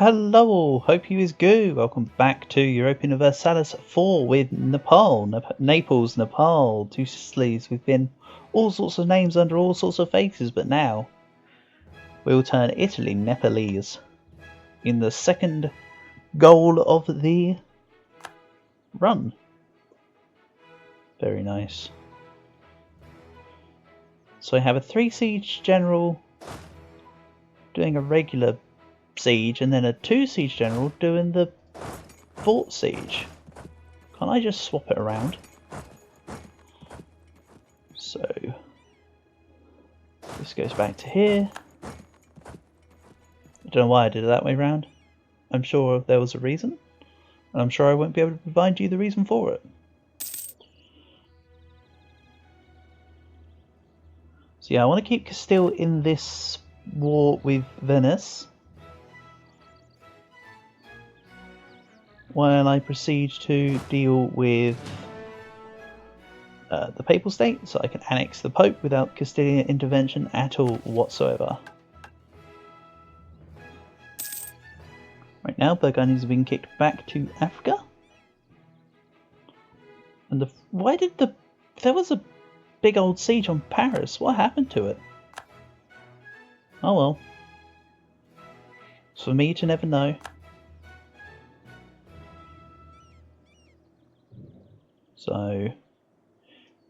Hello all, hope you is good. Welcome back to Europa Universalis 4 with Naples, Nepal, two Sicilies. We've been all sorts of names under all sorts of faces, but now we'll turn Italy Nepalese in the second goal of the run. Very nice. So I have a 3 siege general doing a regular siege and then a 2 siege general doing the fort siege. Can't I just swap it around? So this goes back to here. I don't know why I did it that way round. I'm sure there was a reason, and I'm sure I won't be able to provide you the reason for it. So yeah, I want to keep Castile in this war with Venice while I proceed to deal with the Papal State, so I can annex the Pope without Castilian intervention at all whatsoever. Right now, Burgundians have been kicked back to Africa. And there was a big old siege on Paris. What happened to it? Oh well. It's for me to never know. So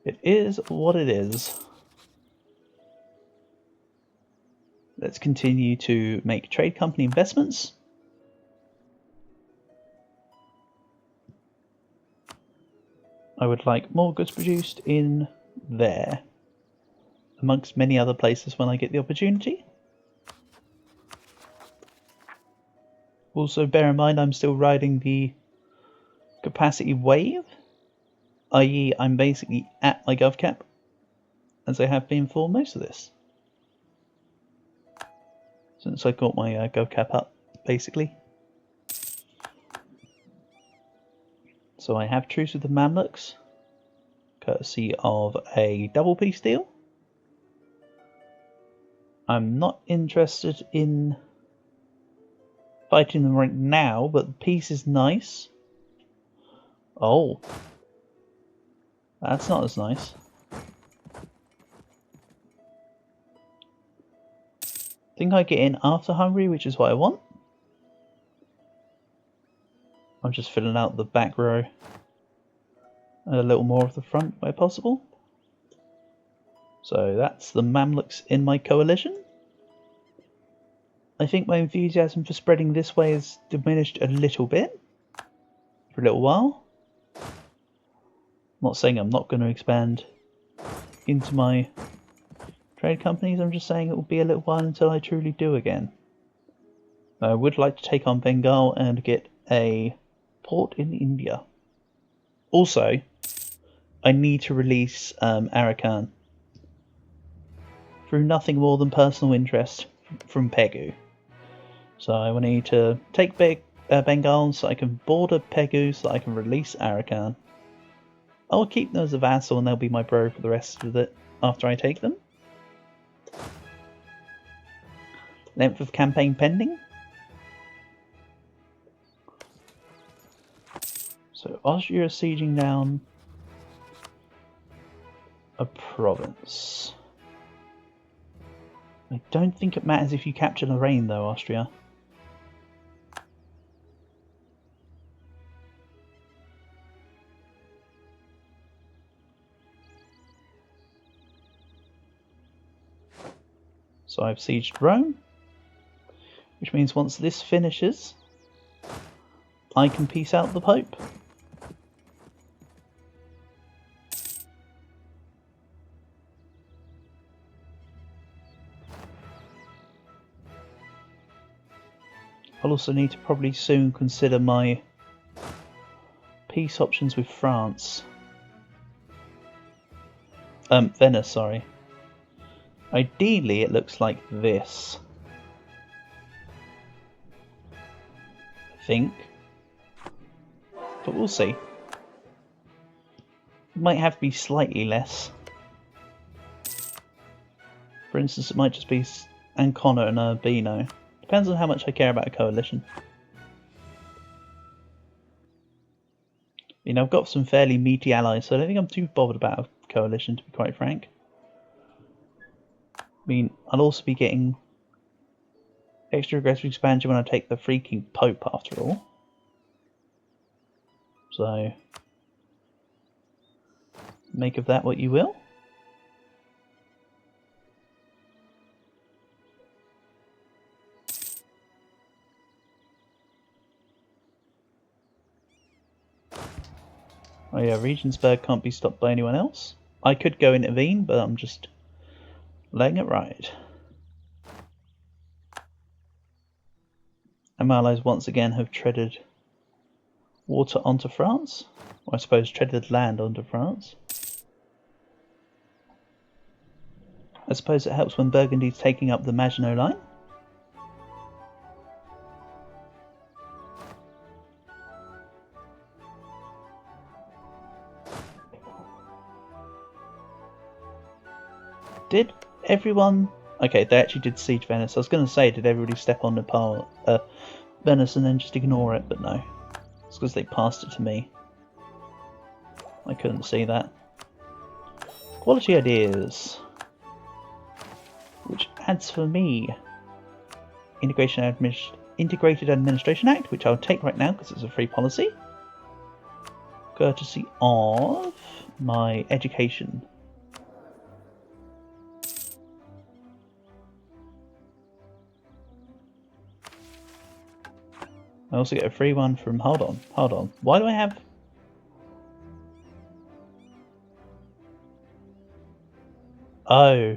it is what it is. Let's continue to make trade company investments. I would like more goods produced in there, amongst many other places when I get the opportunity. Also bear in mind I'm still riding the capacity wave, i.e. I'm basically at my gov cap, as I have been for most of this. Since I got my gov cap up, basically. So I have truce with the Mamluks, courtesy of a double peace deal. I'm not interested in fighting them right now, but the peace is nice. Oh. That's not as nice. I think I get in after Hungary, which is what I want. I'm just filling out the back row and a little more of the front where possible. So that's the Mamluks in my coalition. I think my enthusiasm for spreading this way has diminished a little bit for a little while. I'm not saying I'm not going to expand into my trade companies, I'm just saying it will be a little while until I truly do again. I would like to take on Bengal and get a port in India. Also, I need to release Arakan through nothing more than personal interest from Pegu. So I will need to take Bengal so I can border Pegu so I can release Arakan. I will keep them as a vassal and they'll be my bro for the rest of it after I take them. Length of campaign pending. So Austria is sieging down a province. I don't think it matters if you capture Lorraine though, Austria. So I've sieged Rome, which means once this finishes, I can peace out the Pope. I'll also need to probably soon consider my peace options with France. Venice, sorry. Ideally, it looks like this. I think. But we'll see. It might have to be slightly less. For instance, it might just be Ancona and Urbino, Depends on how much I care about a coalition. You know, I've got some fairly meaty allies, so I don't think I'm too bothered about a coalition, to be quite frank. I mean, I'll also be getting extra aggressive expansion when I take the freaking Pope, after all. So, make of that what you will. Oh yeah, Regensburg can't be stopped by anyone else. I could go intervene, but I'm just letting it ride. And my allies once again have treaded water onto France. Or I suppose treaded land onto France. I suppose it helps when Burgundy's taking up the Maginot Line. Did everyone... Okay, they actually did siege Venice. I was going to say, did everybody step on Venice and then just ignore it, but no. It's because they passed it to me. I couldn't see that. Quality ideas. Which adds for me Integrated Administration Act, which I'll take right now because it's a free policy. Courtesy of my education. I also get a free one from... Hold on. Why do I have... Oh.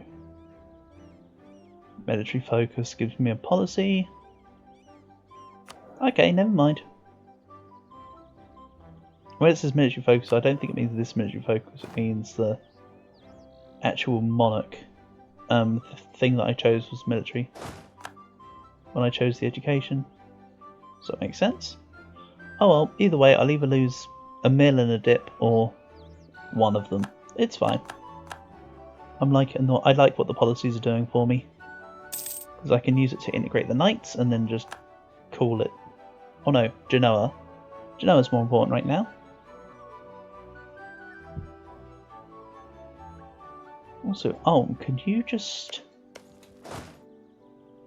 Military focus gives me a policy. Okay, never mind. When it says military focus, I don't think it means this military focus. It means the actual monarch. The thing that I chose was military. When I chose the education. Does that make sense? Oh well, either way, I'll either lose a mill and a dip or one of them. It's fine. I like what the policies are doing for me. Because I can use it to integrate the knights and then just call it. Oh no, Genoa. Genoa's more important right now. Also, oh, can you just...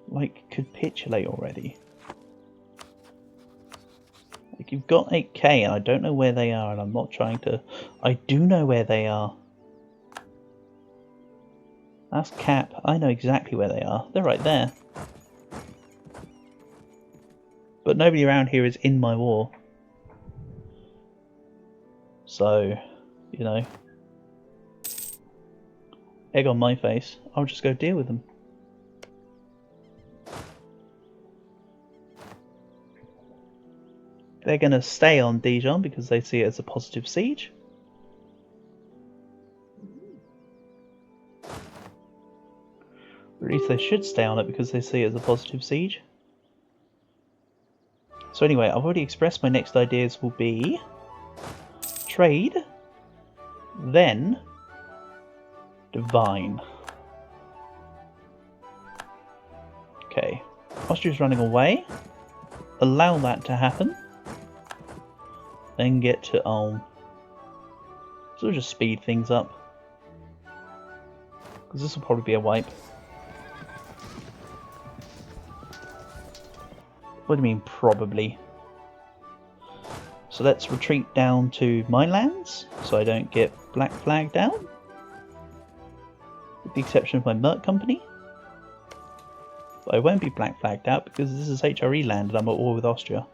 like, capitulate already? Like, you've got 8k and I don't know where they are, and I'm not trying to... I do know where they are. That's Cap. I know exactly where they are. They're right there. But nobody around here is in my war. So, you know. Egg on my face. I'll just go deal with them. They're going to stay on Dijon because they see it as a positive siege. Or at least they should stay on it because they see it as a positive siege. So anyway, I've already expressed my next ideas will be trade, then divine. Okay, Austria's running away. Allow that to happen. Then get to Ulm. So we'll just speed things up. Because this will probably be a wipe. What do you mean, probably? So let's retreat down to my lands, so I don't get black flagged out. With the exception of my Merc Company. But I won't be black flagged out because this is HRE land and I'm at war with Austria.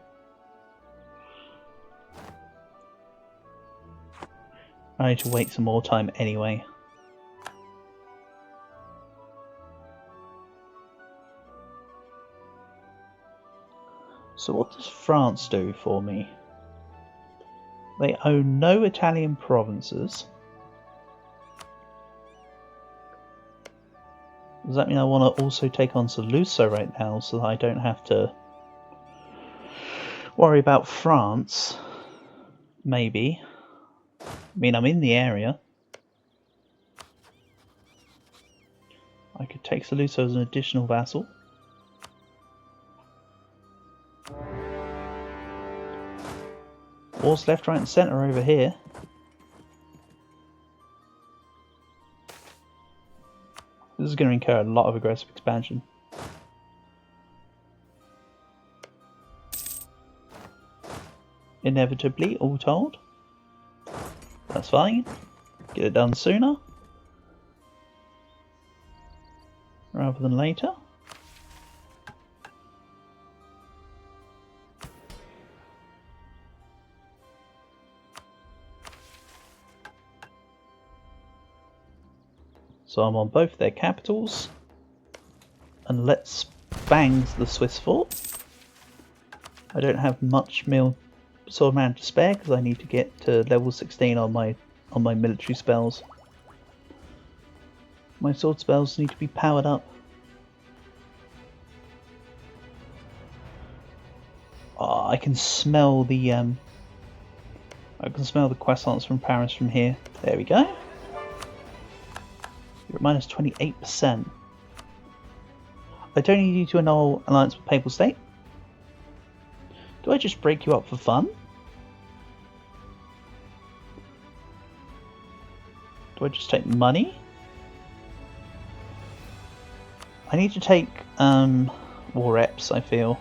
I need to wait some more time anyway. So what does France do for me? They own no Italian provinces. Does that mean I want to also take on Saluzzo right now so that I don't have to worry about France? Maybe. I mean, I'm in the area. I could take Saluzzo as an additional vassal. Wars left, right and centre over here. This is going to incur a lot of aggressive expansion. Inevitably, all told. That's fine. Get it done sooner rather than later. So I'm on both their capitals, and let's bang the Swiss fort. I don't have much sword mana to spare because I need to get to level 16 on my military spells. My sword spells need to be powered up. Oh, I can smell the croissants from Paris from here. There we go. You're at minus 28%. I don't need you to annul alliance with Papal State. Do I just break you up for fun? Do I just take money? I need to take war reps, I feel.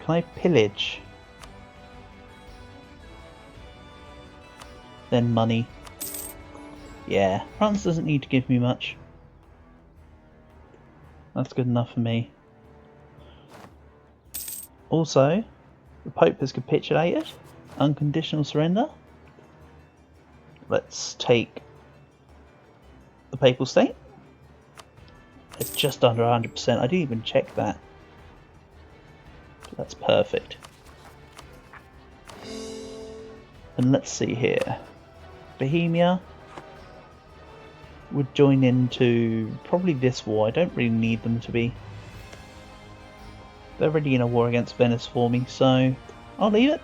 Can I pillage? Then money. Yeah, France doesn't need to give me much. That's good enough for me. Also, the Pope has capitulated. Unconditional surrender. Let's take the Papal State. It's just under 100%. I didn't even check that. That's perfect. And let's see here. Bohemia would join into probably this war. I don't really need them to be. They're already in a war against Venice for me, so I'll leave it.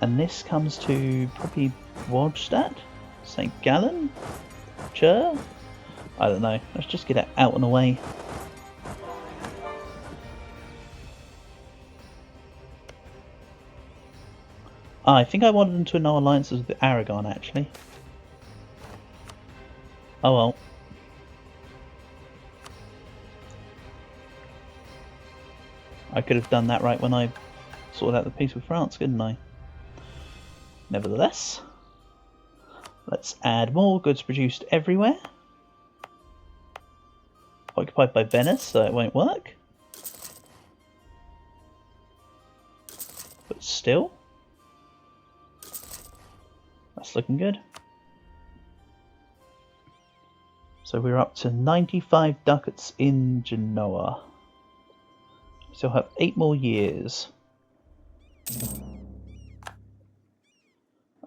And this comes to probably Wadstadt, St. Gallen, Chur. I don't know. Let's just get it out and away. I think I wanted them to annul alliances with Aragon, actually. Oh well. I could have done that right when I sorted out the peace with France, couldn't I? Nevertheless, let's add more goods produced everywhere. Occupied by Venice, so it won't work. But still, that's looking good. So we're up to 95 ducats in Genoa. Still have 8 more years.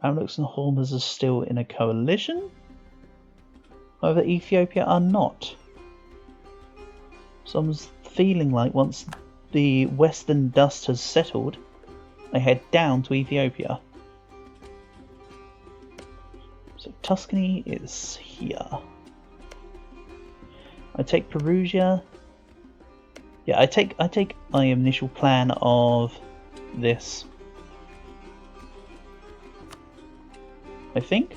Amlux and Hormuz are still in a coalition. However, Ethiopia are not. So I'm feeling like once the western dust has settled, they head down to Ethiopia. So Tuscany is here. I take Perugia. Yeah, I take my initial plan of this. I think.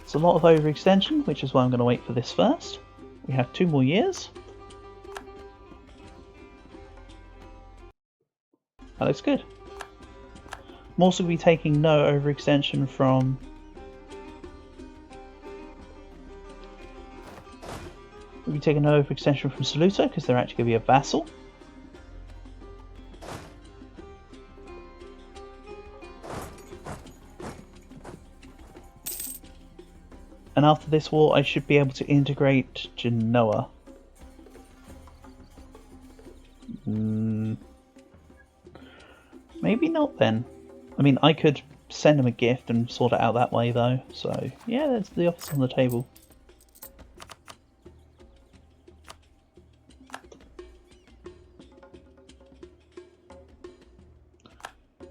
It's a lot of overextension, which is why I'm going to wait for this first. We have 2 more years. That looks good. I'm also going to be taking no overextension from... We'll be taking no overextension from Saluto because they're actually going to be a vassal. And after this war, I should be able to integrate Genoa. Maybe not then. I mean, I could send them a gift and sort it out that way though. So, yeah, that's the office on the table.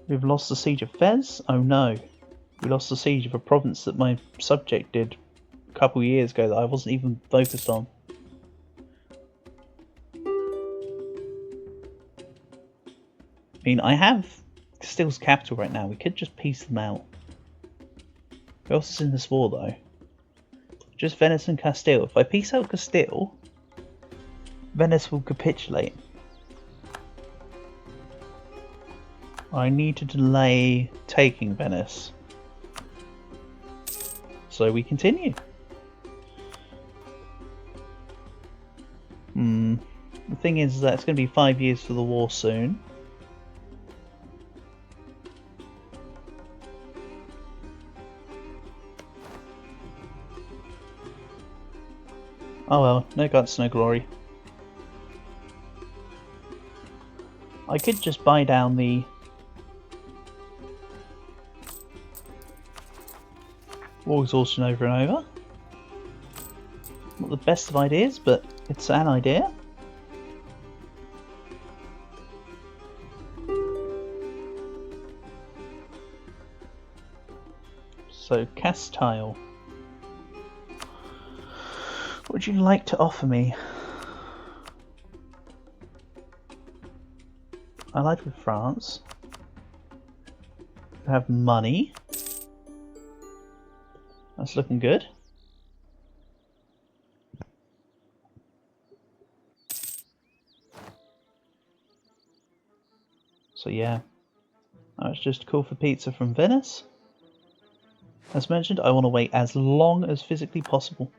We've lost the siege of Fez. Oh no. We lost the siege of a province that my subject did a couple of years ago that I wasn't even focused on. mean, I have Castile's capital right now. We could just piece them out. Who else is in this war, though? Just Venice and Castile. If I piece out Castile, Venice will capitulate. I need to delay taking Venice. So we continue. The thing is that it's going to be 5 years for the war soon. Oh well, no guts, no glory. I could just buy down the war exhaustion over and over. Not the best of ideas, but it's an idea. So, Castile. What would you like to offer me? I lied with France. I have money. That's looking good. So yeah, now it's just call for pizza from Venice. As mentioned, I want to wait as long as physically possible.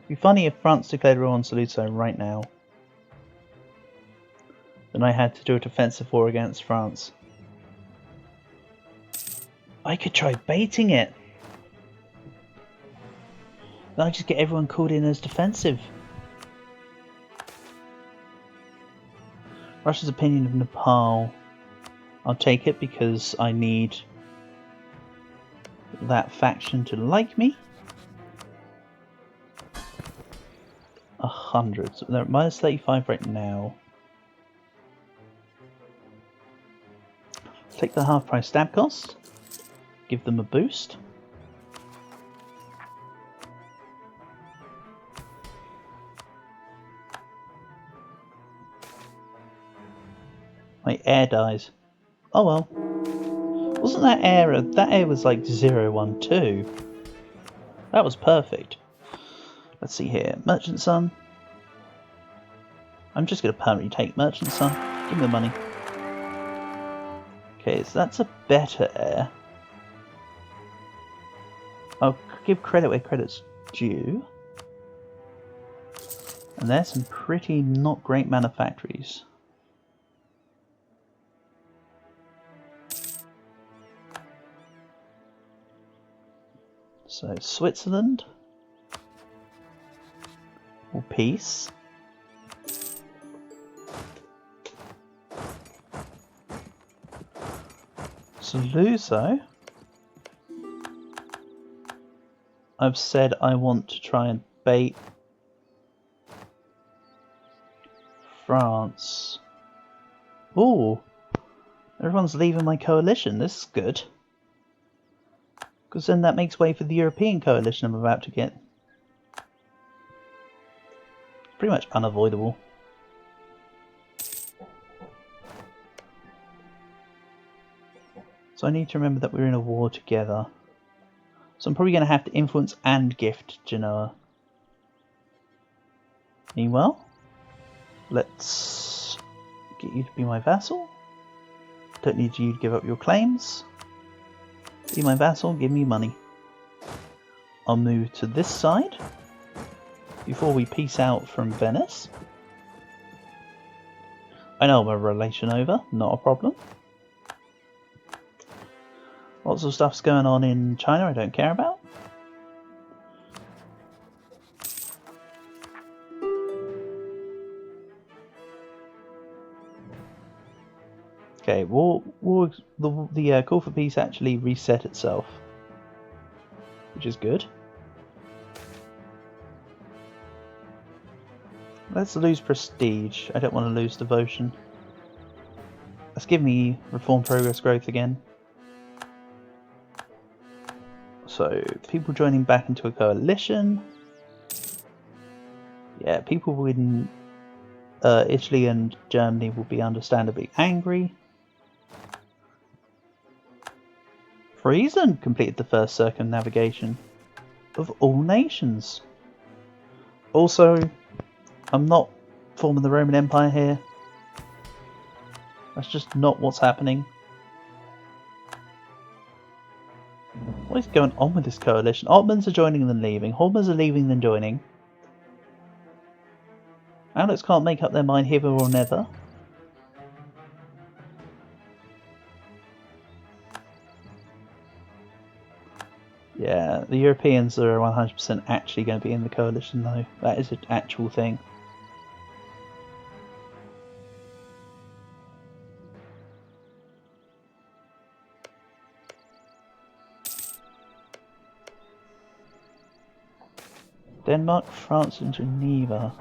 It'd be funny if France declared war on Saluzzo right now. Then I had to do a defensive war against France. I could try baiting it. Then I just get everyone called in as defensive. Russia's opinion of Nepal. I'll take it because I need that faction to like me. 100. So they're at minus 35 right now. Take the half price stab cost. Give them a boost. My air dies. Oh well. Wasn't that air? That air was like 012. That was perfect. Let's see here. Merchant Son. I'm just going to permanently take Merchant Son. Give me the money. Okay, so that's a better air. I'll give credit where credit's due. And there's some pretty not great manufactories. So Switzerland, or peace. Saluzzo, I've said I want to try and bait France. Ooh, everyone's leaving my coalition, this is good. Because then that makes way for the European coalition I'm about to get. Pretty much unavoidable. So I need to remember that we're in a war together. So I'm probably going to have to influence and gift Genoa. Meanwhile, let's get you to be my vassal. Don't need you to give up your claims. Be my vassal, give me money. I'll move to this side before we peace out from Venice. I know I'm a relation over, not a problem. Lots of stuff's going on in China I don't care about. Okay, the call for peace actually reset itself, which is good. Let's lose prestige. I don't want to lose devotion. Let's give me reform, progress, growth again. So, people joining back into a coalition. Yeah, people in Italy and Germany will be understandably angry. Friesen completed the first circumnavigation of all nations. Also, I'm not forming the Roman Empire here. That's just not what's happening. What is going on with this coalition? Ottomans are joining and leaving. Hormers are leaving then joining. Alex can't make up their mind hither or never. Yeah, the Europeans are 100% actually going to be in the coalition though. That is an actual thing. Denmark, France and Geneva.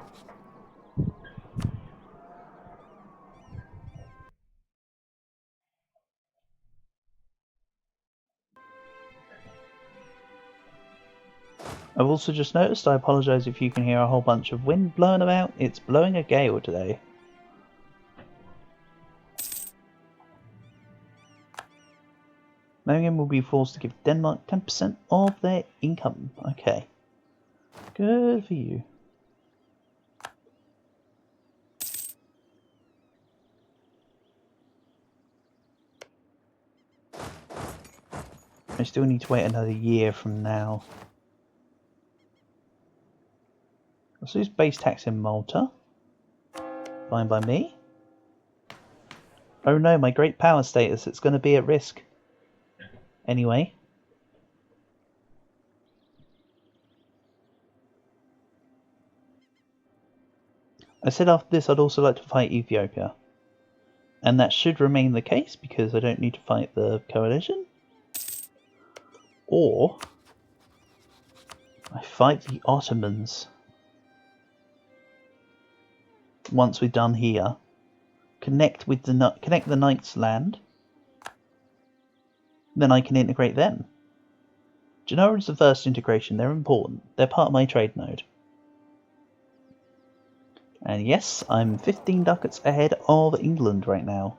I've also just noticed, I apologise if you can hear a whole bunch of wind blowing about. It's blowing a gale today. Memmingen will be forced to give Denmark 10% of their income. Okay. Good for you. I still need to wait another year from now. Let's lose base tax in Malta. Fine by me. Oh no, my great power status, it's going to be at risk. Anyway. I said after this I'd also like to fight Ethiopia. And that should remain the case because I don't need to fight the coalition. Or I fight the Ottomans. Once we're done here. Connect the Knights land. Then I can integrate them. Genoa is the first integration. They're important. They're part of my trade node. And yes, I'm 15 ducats ahead of England right now.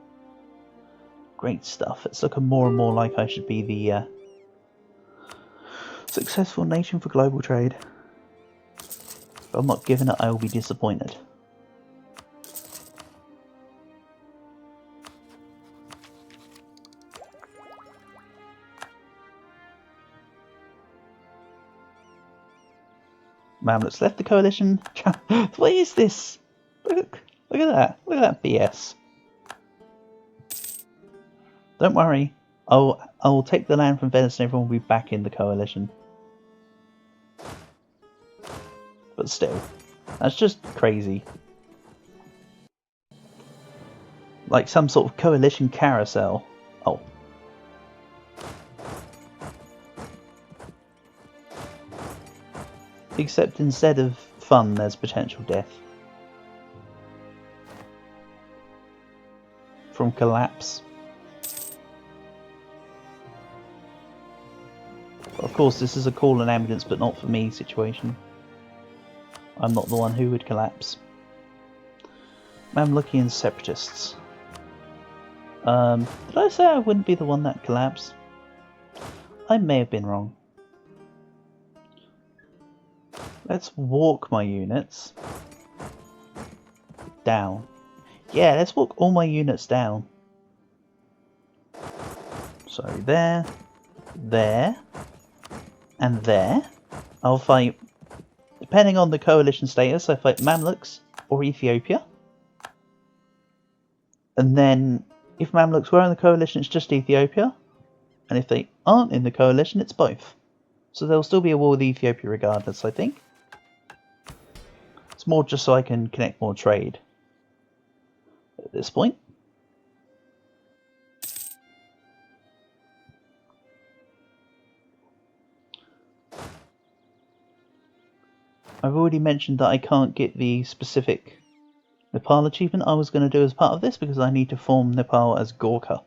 Great stuff. It's looking more and more like I should be the successful nation for global trade. If I'm not giving it, I will be disappointed. Mamluks left the coalition. What is this? Look at that. Look at that BS. Don't worry. I'll take the land from Venice and everyone will be back in the coalition. But still, that's just crazy. Like some sort of coalition carousel. Oh. Except instead of fun, there's potential death. From collapse. Of course, this is a call an ambulance, but not for me situation. I'm not the one who would collapse. Mamlukian separatists. Did I say I wouldn't be the one that collapsed? I may have been wrong. Let's walk my units down. Yeah, let's walk all my units down. So there, there, and there. I'll fight, depending on the coalition status, I fight Mamluks or Ethiopia. And then, if Mamluks were in the coalition, it's just Ethiopia. And if they aren't in the coalition, it's both. So there'll still be a war with Ethiopia regardless, I think. It's more just so I can connect more trade at this point. I've already mentioned that I can't get the specific Nepal achievement I was going to do as part of this because I need to form Nepal as Gorkha.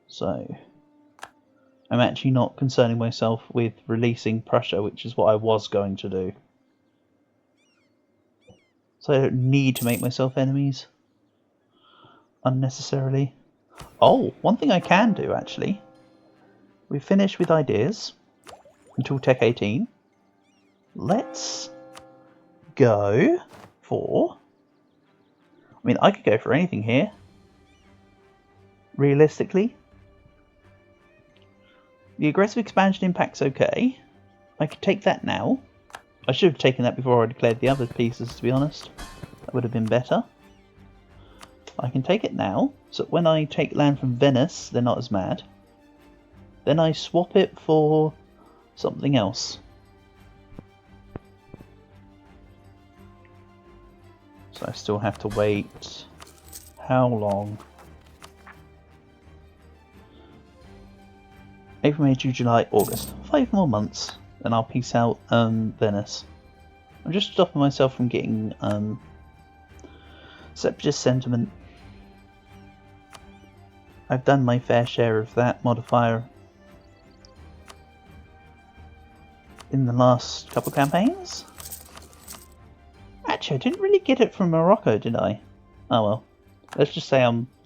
So I'm actually not concerning myself with releasing Prussia, which is what I was going to do. So I don't need to make myself enemies unnecessarily. Oh, one thing I can do actually. We've finished with ideas until Tech 18. Let's go for... I mean, I could go for anything here. Realistically. The aggressive expansion impact's okay. I could take that now. I should have taken that before I declared the other pieces, to be honest. That would have been better. I can take it now, so when I take land from Venice, they're not as mad. Then I swap it for something else. So I still have to wait... how long? April, May, June, July, August. 5 more months, and I'll peace out Venice. I'm just stopping myself from getting separatist sentiment. I've done my fair share of that modifier in the last couple of campaigns. Actually, I didn't really get it from Morocco, did I? Oh well. Let's just say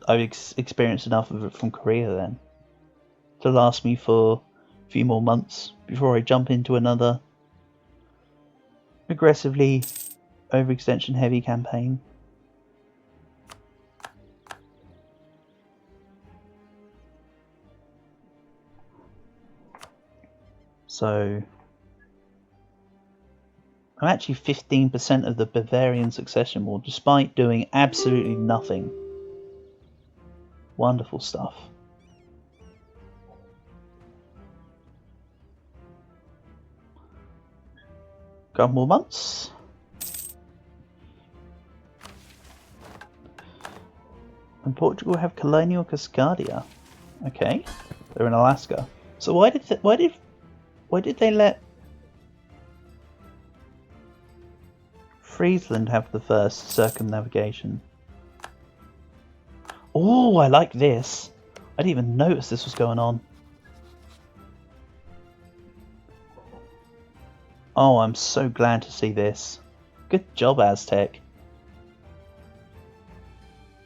I've experienced enough of it from Korea then to last me for a few more months before I jump into another aggressively overextension heavy campaign. So I'm actually 15% of the Bavarian succession war despite doing absolutely nothing. Wonderful stuff. Couple more months. And Portugal have colonial Cascadia. Okay, they're in Alaska. So why did they let Friesland have the first circumnavigation? Oh, I like this. I didn't even notice this was going on. Oh, I'm so glad to see this. Good job, Aztec.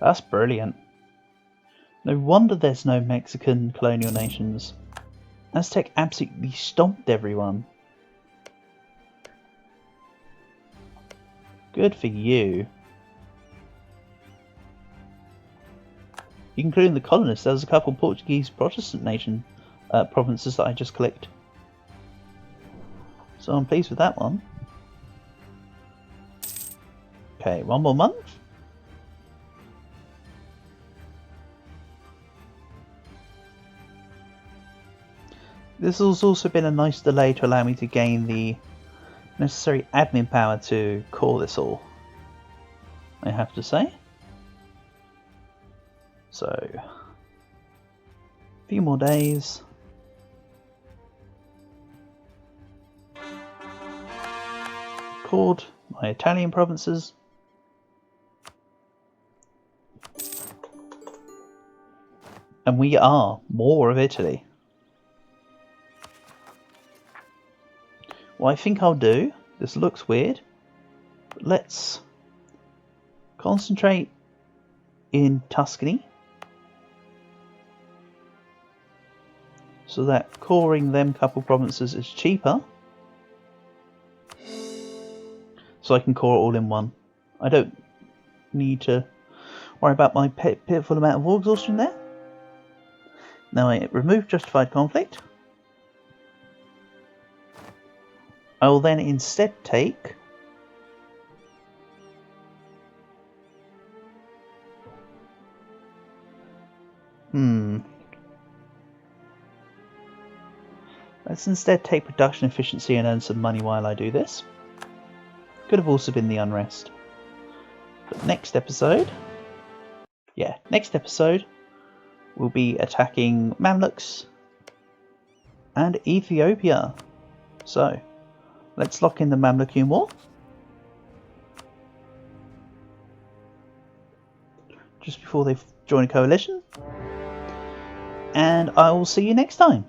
That's brilliant. No wonder there's no Mexican colonial nations. Aztec absolutely stomped everyone. Good for you. Including the colonists, there was a couple of Portuguese Protestant nation provinces that I just clicked. So I'm pleased with that one. Okay, one more month. This has also been a nice delay to allow me to gain the necessary admin power to core this all, I have to say. So, a few more days. Record my Italian provinces. And we are more of Italy. What I think I'll do, this looks weird, but let's concentrate in Tuscany so that coring them couple provinces is cheaper, so I can core it all in one. I don't need to worry about my pitiful amount of war exhaustion there. Now I remove justified conflict. I will then instead take let's instead take production efficiency and earn some money while I do this. Could have also been the unrest. But next episode, we'll be attacking Mamluks and Ethiopia. So, let's lock in the Mamlukian War. Just before they join a coalition. And I will see you next time.